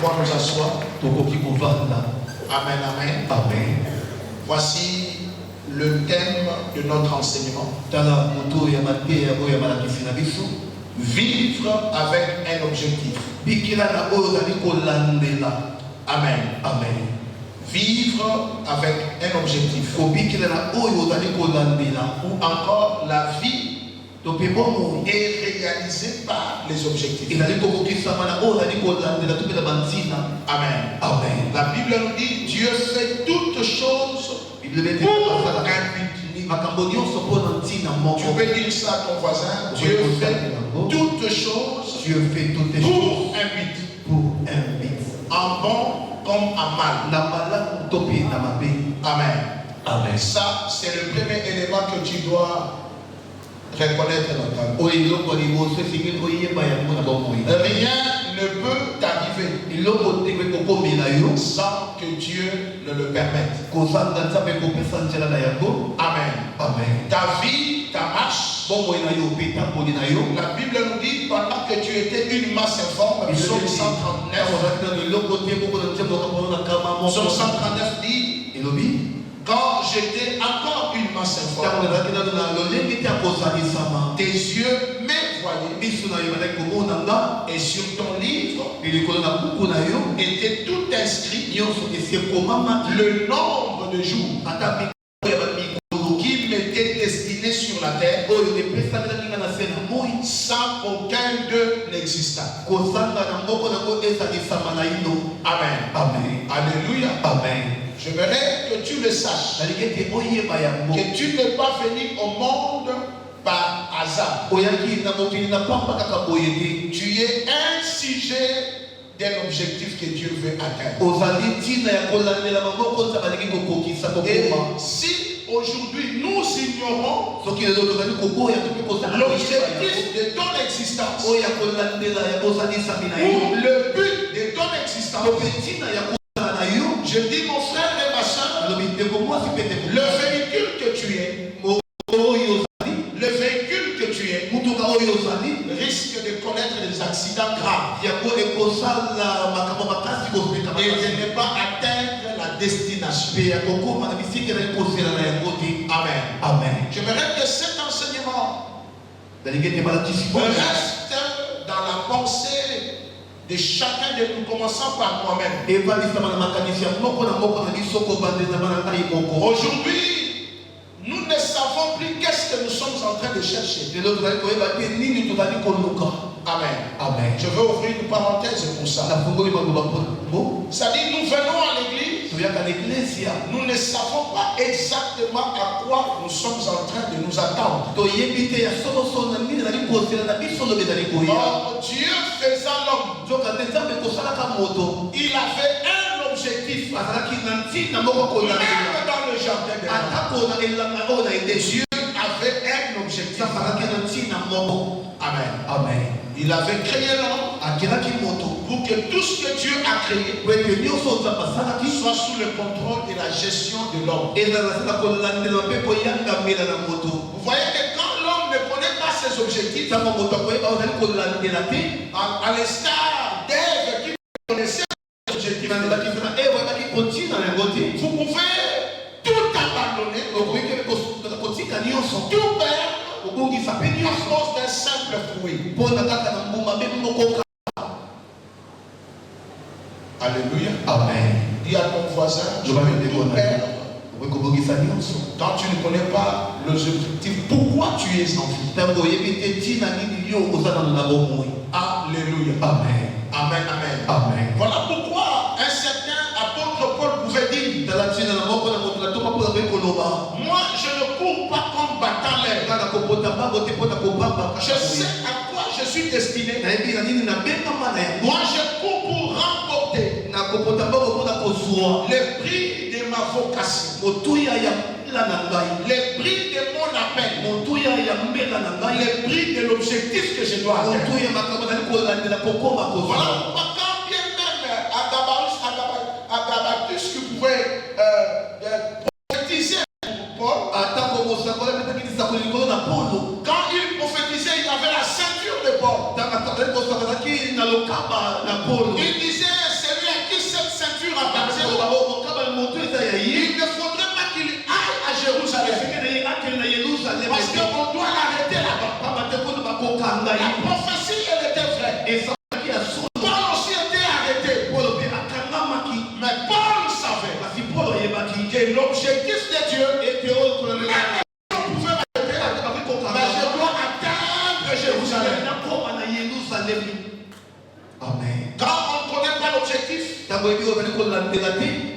pouvons nous asseoir. Amen, amen. Amen. Voici le thème de notre enseignement. Vivre avec un objectif. Amen. Amen. Vivre avec un objectif. Ou encore la vie est réalisée par les objectifs. Amen. Amen. La Bible nous dit Dieu fait toutes choses pour un but. Tu peux dire ça à ton voisin. Dieu fait toutes choses pour un but. En bon comme en mal. Amen. Amen. Ça, c'est le premier élément que tu dois reconnaître dans ta vie. Rien ne peut t'arriver sans que Dieu ne le permette. Amen. Amen. Ta vie, ta marche. La Bible nous dit pendant que tu étais une masse informe, Psaume 139 dit quand j'étais encore une masse informe, tes yeux me voyaient et sur ton livre était tout inscrit le nombre de jours qui m'étaient destinés sur la terre sans qu'aucun d'eux n'existât. Amen. Amen. Alléluia. Amen. J'aimerais que tu le saches. Que tu n'es pas venu au monde par hasard. Tu es un sujet d'un objectif que Dieu veut atteindre. Et si aujourd'hui nous ignorons l'objectif de ton existence ou le but de ton existence, je dis mon frère et ma soeur, le véhicule que tu es, risque de connaître des accidents graves et de ne pas atteindre la destination. Amen. Amen. J'aimerais que cet enseignement reste dans la pensée de chacun de nous, commençant par moi-même. Aujourd'hui, nous ne savons plus qu'est-ce que nous sommes en train de chercher. Amen. Amen. Je veux ouvrir une parenthèse pour ça. C'est-à-dire, nous venons à l'église, nous ne savons pas exactement à quoi nous sommes en train de nous attendre. Or, Dieu faisant l'homme, il avait un objectif. Même dans le jardin d'Éden, Dieu avait un objectif. Amen. Amen. Il avait créé l'homme pour que tout ce que Dieu a créé soit sous le contrôle et la gestion de l'homme. Vous voyez que quand l'homme ne connaît pas ses objectifs, à l'instar d'Ève qui connaissait ses objectifs, vous pouvez tout abandonner, tout perdre à cause d'un simple fruit. Alléluia. Amen. Dis à ton voisin, je vais tout perdre. Quand tu ne connais pas l'objectif, pourquoi tu es en vie? Alléluia. Amen. Amen, amen. Amen. Voilà pourquoi un certain apôtre Paul pouvait dire, moi je ne cours pas comme battant l'air. Je sais à quoi je suis destiné. Moi je cours pour remporter le prix de ma vocation, le prix de mon appel, le prix de l'objectif que je dois atteindre. Voilà pourquoi quand bien même Agabatus qui pouvait prophétiser Paul, quand il prophétisait, il avait la ceinture de Paul. Il disait, celui à qui cette ceinture appartient, il ne faudrait pas qu'il aille à Jérusalem. Parce qu'on doit l'arrêter là-bas. La prophétie, elle était vraie. Paul aussi était arrêté. Mais Paul savait que l'objectif de Dieu était autre. On pouvait m'arrêter, mais je dois atteindre Jérusalem. Amen. Quand on ne connaît pas l'objectif,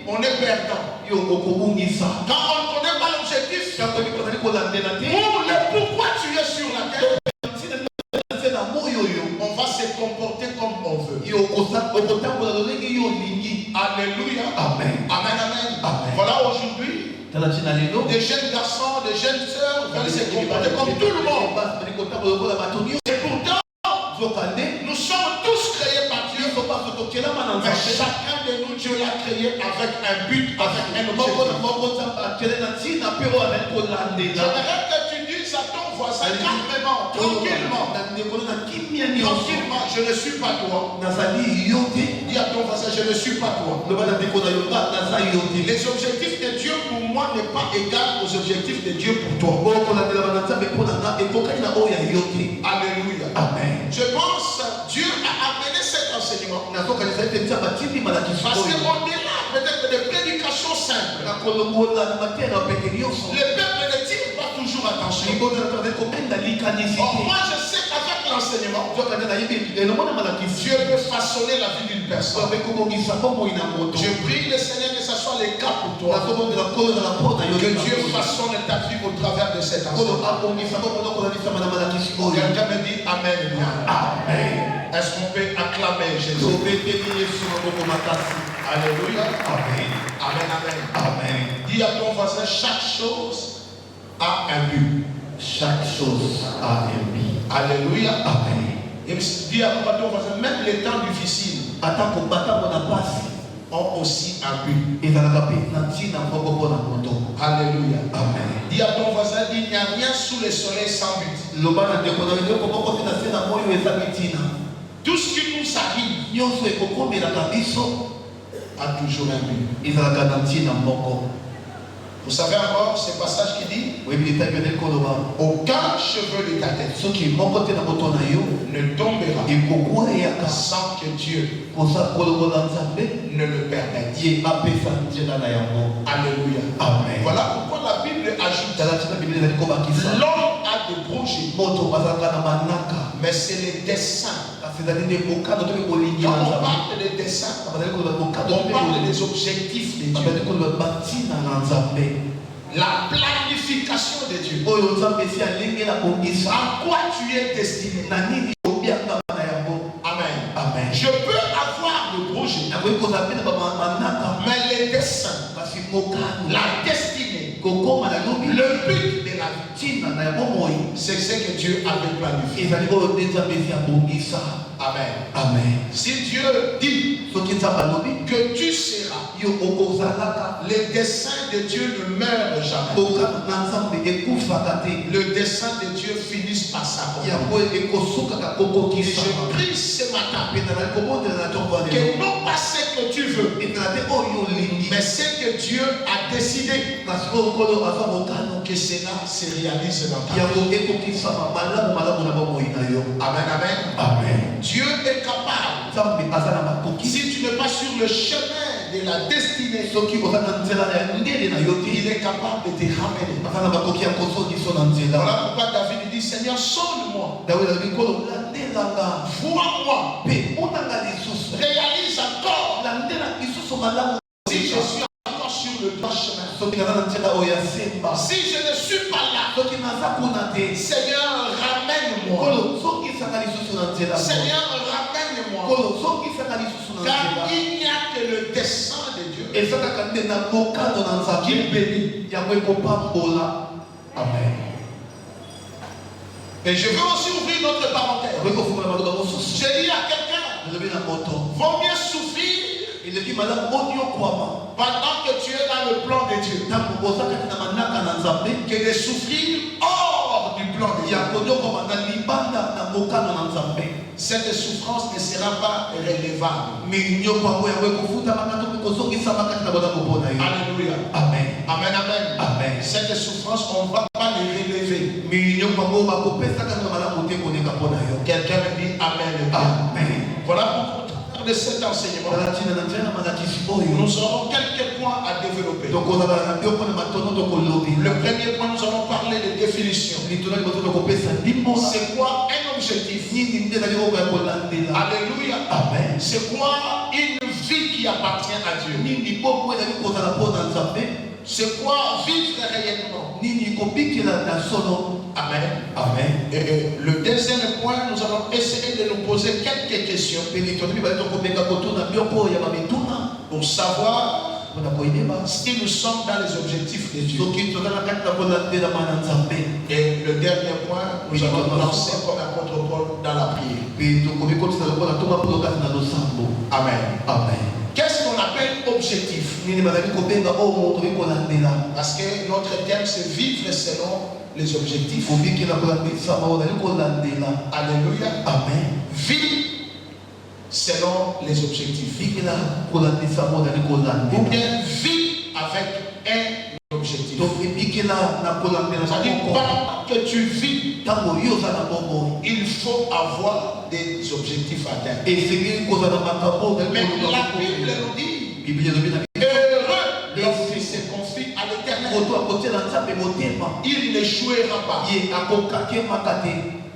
on est perdant. Quand on ne connaît pas l'objectif, pour le pourquoi tu es sur la terre, on va se comporter comme on veut. Alléluia. Amen. Amen, amen. Voilà aujourd'hui, des jeunes garçons, des jeunes sœurs veulent se comporter comme tout le monde. Et pourtant, nous sommes tous créés par Dieu. Mais chacun de nous, Dieu l'a créé avec un but, avec un objectif. J'aimerais que tu dises à ton voisin calmement, tranquillement. Tranquillement, je ne suis pas toi. Dis à ton voisin, je ne suis pas toi. Les objectifs de Dieu pour moi n'est pas égal aux objectifs de Dieu pour toi. Alléluia. Amen. Je pense que Dieu a amené cet enseignement. Parce qu'au-delà peut-être des prédications simples, le peuple ne tire pas toujours attention. Moi je sais qu'avec l'enseignement, Dieu peut façonner la vie d'une personne. Je prie le Seigneur que ce soit le cas pour toi. Que Dieu façonne ta vie au travers de cet enseignement. Quelqu'un me dit Amen. Amen. Est-ce qu'on peut acclamer Jésus? Alléluia. Amen. Amen. Amen. Amen. Dis à ton voisin, chaque chose a un but. Chaque chose a un but. Alléluia. Amen. Et dis à ton voisin, même les temps difficiles ont aussi un but. Alléluia. Amen. Dis à ton voisin, il n'y a rien sous le soleil sans but. Tout ce qui nous arrive a toujours un but. Vous savez encore ce passage qui dit aucun cheveu de ta tête ne tombera sans que Dieu ne le permette. Alléluia. Amen. Voilà pourquoi la Bible ajoute l'homme a des projets, mais c'est les desseins. Quand on parle des desseins, on parle des objectifs de Dieu. La planification de Dieu. À quoi tu es destiné? Amen. Amen. Je peux avoir le projet, mais les dessins, la destinée, le but de la vie, c'est ce que Dieu avait planifié. Amen. Amen. Si Dieu dit que tu seras, les desseins de Dieu ne meurent jamais. Le dessein de Dieu finit par s'accomplir. Et je prie ce matin que non pas ce que tu veux, mais ce que Dieu a décidé que cela se réalise dans ta vie. Amen, amen. Amen. Dieu est capable. Si tu n'es pas sur le chemin de la destinée, il est capable de te ramener. Voilà pourquoi David dit Seigneur, sonne-moi, vois-moi, réalise encore. Si je suis encore sur le droit chemin, si je ne suis pas là, Seigneur, ramène-moi. Seigneur, ramène-moi. Car il n'y a que le dessein de Dieu qui bénit. Amen. Et je veux aussi ouvrir notre parenthèse. J'ai dit à quelqu'un, vaut mieux souffrir pendant que tu es dans le plan de Dieu que de souffrir hors du plan de Dieu. Cette souffrance ne sera pas relevable. Alléluia. Amen. Amen, amen. Amen. Cette souffrance, on ne va pas les relever. Quelqu'un me dit Amen. Amen. Voilà pourquoi de cet enseignement, nous aurons quelques points à développer. Le premier point, nous allons parler de définition. C'est quoi un objectif? Alléluia. Amen. C'est quoi une vie qui appartient à Dieu? C'est quoi vivre réellement? Amen. Amen. Et le deuxième point, nous allons essayer de nous poser quelques questions pour savoir si nous sommes dans les objectifs de Dieu. Et le dernier point, nous allons lancer comme apôtre Paul dans la prière. Amen. Amen. Qu'est-ce qu'on appelle objectif? Parce que notre thème c'est vivre selon les objectifs. Alléluia. Amen. Vivre selon les objectifs. Ou bien vivre avec un objectif. C'est-à-dire que tu vis, il faut avoir des objectifs atteints. Mais la Bible nous dit heureux l'homme qui se confie à l'Éternel. Il n'échouera pas.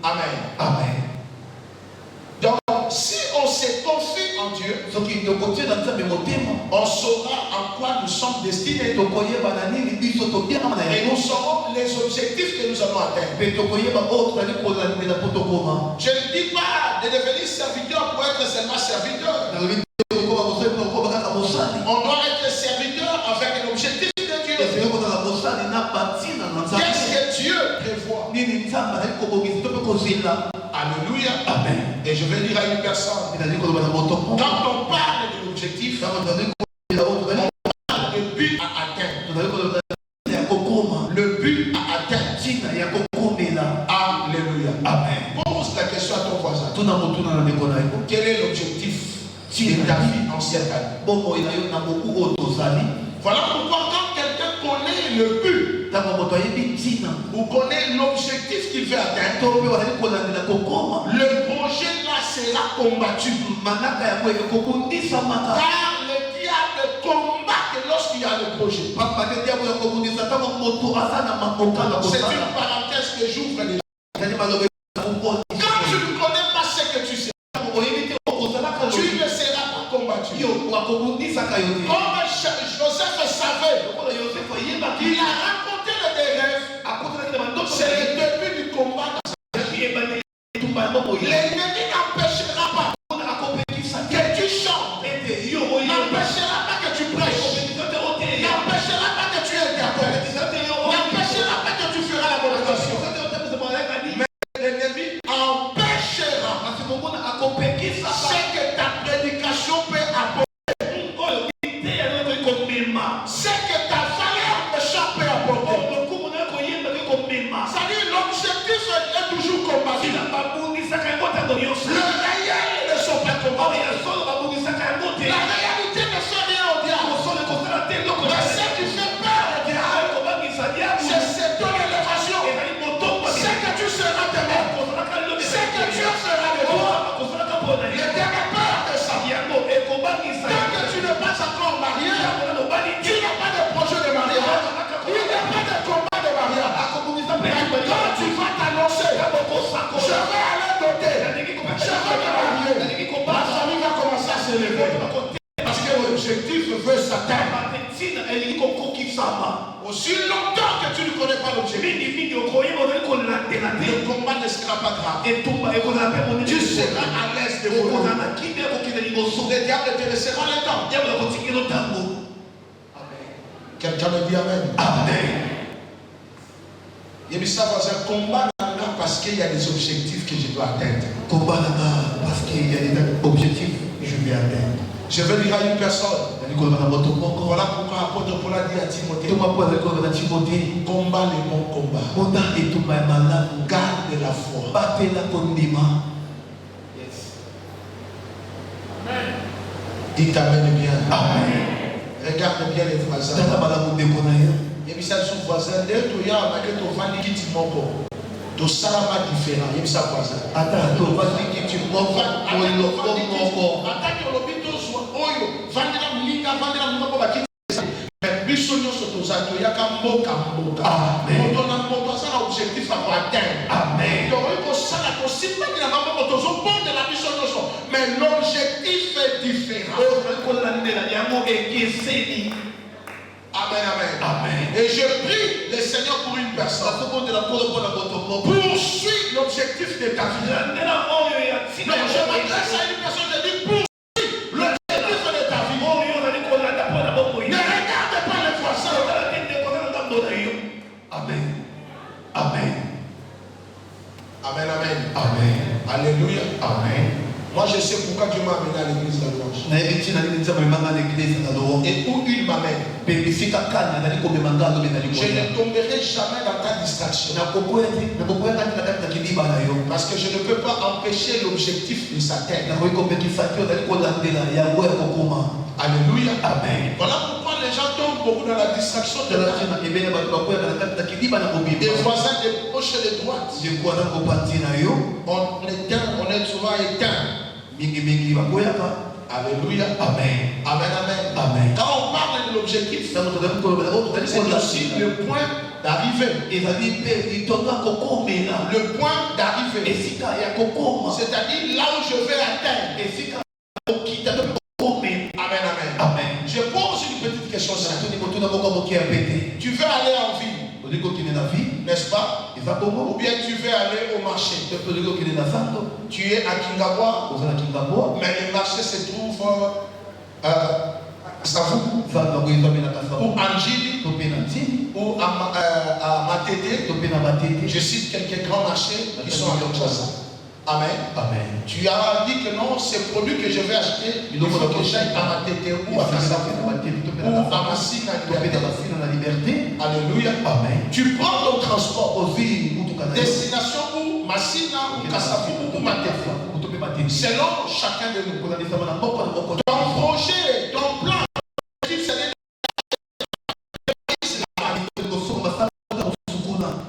Amen. Amen. Donc, si on se confie en Dieu, on saura en quoi nous sommes destinés. Et nous saurons les objectifs que nous allons atteindre. Je ne dis pas de devenir serviteur pour être seulement serviteur. On doit être serviteur avec un objectif de Dieu. Qu'est-ce que Dieu prévoit? Alléluia. Amen. Et je vais dire à une personne, quand on parle de l'objectif, on parle de but à atteindre. Le but à atteindre. Alléluia. Amen. Pose la question à ton voisin. Quel est l'objectif de ta vie en cette année? Voilà pourquoi quand quelqu'un connaît le but ou connaît l'objectif qu'il veut atteindre, le projet là sera combattu. Car le diable combat que lorsqu'il y a le projet. C'est une parenthèse que j'ouvre les. Quand tu ne connais pas ce que tu sais, tu ne seras pas combattu. Comme Joseph savait, il a raconté des rêves. C'est le début du combat. L'ennemi n'empêchera pas que tu chantes, n'empêchera pas que tu prêches, n'empêchera pas que tu interprètes, n'empêchera pas que tu feras la prédication. Mais l'ennemi empêchera ce que ta prédication peut apporter. Ce que ta valeur de chant peut apporter. C'est-à-dire l'objectif est toujours combattu. Le réel ne sont pas combattus. La réalité ne fait rien au diable. Mais ce qui fait peur au diable, c'est ton élévation. C'est que tu seras demain. C'est que Dieu sera de toi. Le diable a peur de ça. Tant que tu n'es pas encore marié, tu n'as pas de projet de mariage. Il n'y a pas de combat de mariage. Mais quand tu vas t'annoncer, je vais aller doter, je vais me marier, ma famille va commencer à s'élever. Parce que l'objectif veut s'atteindre. Aussi longtemps que tu ne connais pas l'objectif, le combat ne sera pas grave. Tu seras à l'aise de voler. Le diable te laissera le temps. Quelqu'un me dit Amen. Amen. Il y a ça un combat parce qu'il y a des objectifs que je dois atteindre. Combat parce qu'il y a des objectifs que je vais atteindre. Je vais dire à une personne. Voilà pourquoi l'apôtre Paul a dit à Timothée. Combat les bons combats. Garde la foi. Yes. Il t'amène bien. Amen. Regarde bien les voisins. Et puis ça, son voisin, dès que tu as marqué ton fan, il dit mon to salama différent, il y a sa voisin. Attends, tu vas dire que tu m'offres. Attends, oyo vandira mlinga vandira mlinga ko bakiti biso nyonso tozato yaka mboka moto na moto asala objectif à atteindre. Amen. Donc il faut ça la possible que la maman moto zo bonde la biso nyonso, mais l'objectif est différent. Amen, amen. Amen. Et je prie le Seigneur pour une personne. Poursuis l'objectif de ta vie. Non, je m'adresse à une personne, je dis poursuis. Amen. Amen. Amen, amen. Amen. Alléluia. Amen. Moi je sais pourquoi Dieu m'a amené à l'église de la louange. Et où il m'amène. Je ne tomberai jamais dans ta distraction. Parce que je ne peux pas empêcher l'objectif de s'atteindre. Alléluia. Amen. Voilà pourquoi les gens tombent beaucoup dans la distraction de la vie. Des voisins de gauche et de droite. On est souvent éteint. Alléluia. Amen. Amen, amen. Amen. Quand on parle de l'objectif, c'est aussi le point d'arrivée. Le point d'arrivée. C'est-à-dire là où je vais atteindre. Amen, amen. Amen. Je pose une petite question. Tu veux aller en ville, n'est-ce pas? Ou bien tu veux aller au marché. Tu es à Kingawa, mais le marché se trouve à Savou, ou Anjili, ou à Matete. Je cite quelques grands marchés qui sont à Kinshasa. Amen. Amen. Tu as dit que non, ces produits que je vais acheter, il faut que j'aille à Matete ou à Kassavu ou à Massina la liberté. Alléluia. Amen. Tu prends ton transport aux villes, destination ou Massina ou Kassavu ou Matete. Selon chacun de nous. Ton projet, ton plan,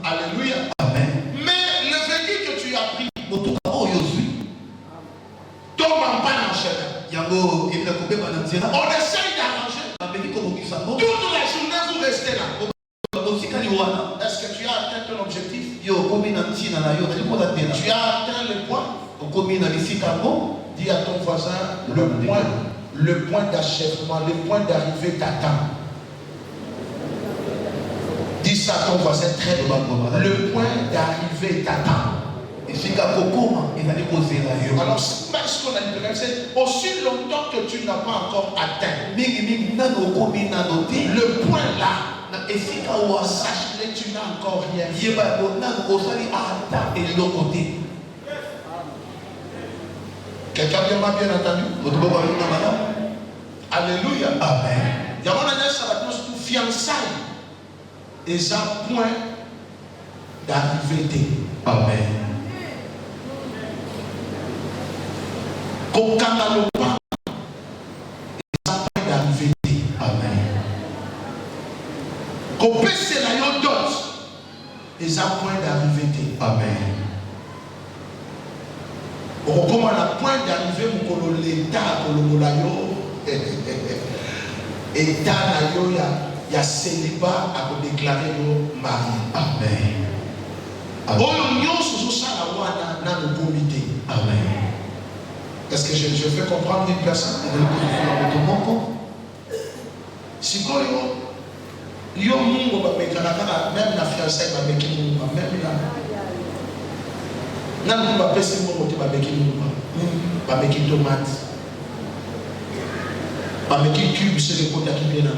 alléluia. Amen. Mais le véhicule que tu as pris tombe en panne en chemin. On essaye d'arranger. Toute la journée vous restez là. Est-ce que tu as atteint ton objectif? Tu as atteint le point? Dis à ton voisin, le point d'achèvement, le point d'arrivée t'attend. Dis ça à ton voisin très bien. Le point d'arrivée t'attend. Alors, ce qu'on a dit, c'est aussi longtemps que tu n'as pas encore atteint le point là, sache-le, tu n'as encore rien fait. Quelqu'un m'a bien entendu? Alléluia. Amen. Il y a une fiançailles et un point d'arrivée. Amen. Comme Kamalopa, et un point d'arrivée. Amen. Comme Pesselayon d'autres, et un point d'arrivée. Amen. Comme on a point d'arrivée, pour l'État, pour le Molayo, État, il y a célibat à déclarer nos maris. Amen. Amen. Est-ce que je fais comprendre une personne? Si vous même la fiançaille, même la tomate, cube, c'est le côté qui vient en